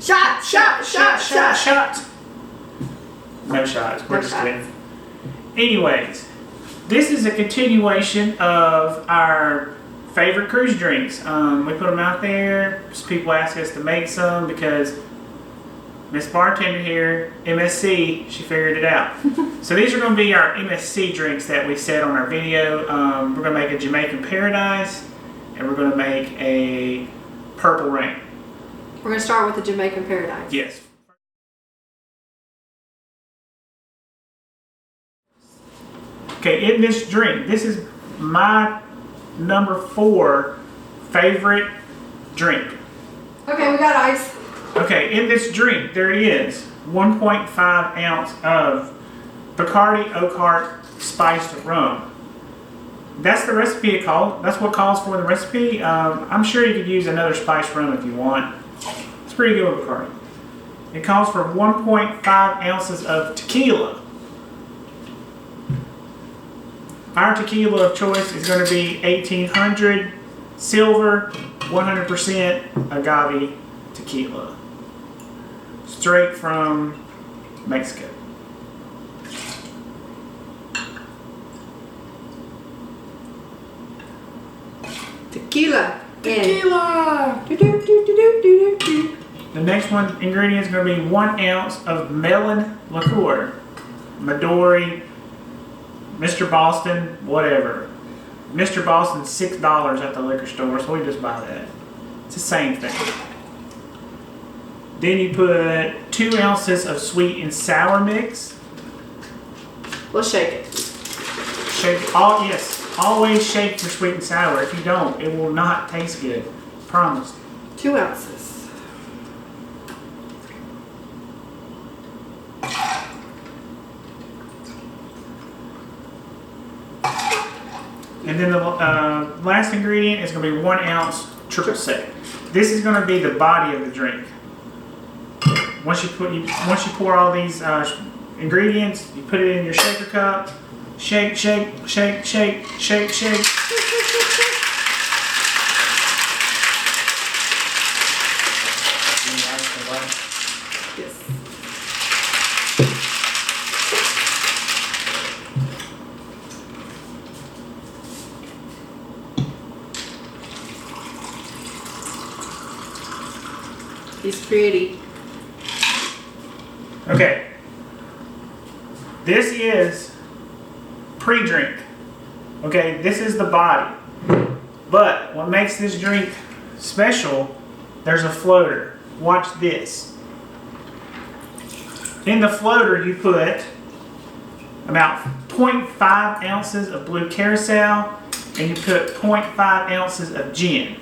Shot, shot, shot, shot, shot. No shots. We're No just shots. kidding. Anyways, this is a continuation of our favorite cruise drinks. We put them out there. People ask us to make some because Miss Bartender here, MSC, she figured it out. So these are going to be our MSC drinks that we said on our video. We're going to make a Jamaican Paradise, and we're going to make a Purple Rain. We're going to start with the Jamaican Paradise. Yes. Okay, in this drink, this is my number 4 favorite drink. Okay, we got ice. Okay, in this drink, there is 1.5 ounce of Bacardi Oakhart spiced rum. That's the recipe it called. That's what calls for the recipe. I'm sure you could use another spiced rum if you want. It's pretty good with Bacardi. It calls for 1.5 ounces of tequila. Our tequila of choice is going to be 1800 silver, 100% agave tequila. Straight from Mexico. Tequila. Tequila! Do, do, do, do, do, do, do. The next one ingredient is going to be 1 ounce of melon liqueur. Midori, Mr. Boston, whatever. Mr. Boston's $6 at the liquor store, so we just buy that. It's the same thing. Then you put 2 ounces of sweet and sour mix. Let's shake it. Shake all, yes, always shake your sweet and sour. If you don't, it will not taste good. Promise. 2 ounces. And then the last ingredient is going to be 1 ounce triple sec. This is going to be the body of the drink. Once you pour all these ingredients, you put it in your shaker cup. Shake, shake, shake, shake, shake, shake. Yes. He's pretty. Okay. This is pre-drink. Okay, this is the body. But what makes this drink special, there's a floater. Watch this. In the floater you put about 0.5 ounces of blue curaçao and you put 0.5 ounces of gin.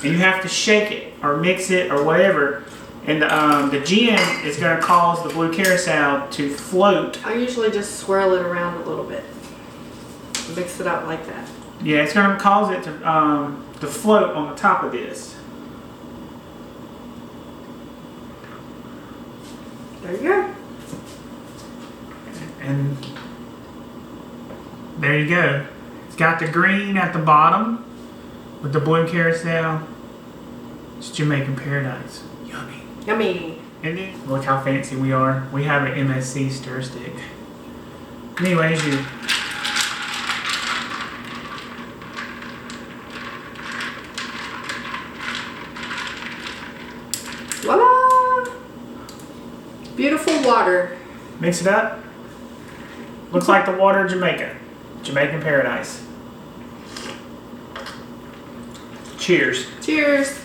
And you have to shake it or mix it or whatever. And the gin is going to cause the blue curaçao to float. I usually just swirl it around a little bit. Mix it up like that. Yeah, it's going to cause it to float on the top of this. There you go. And there you go. It's got the green at the bottom with the blue curaçao. It's Jamaican Paradise. Yummy. Yummy. And then, look how fancy we are. We have an MSC stir stick. Anyways, you Voila! Beautiful water. mix it up. Looks like the water of Jamaica. Jamaican Paradise. Cheers. Cheers.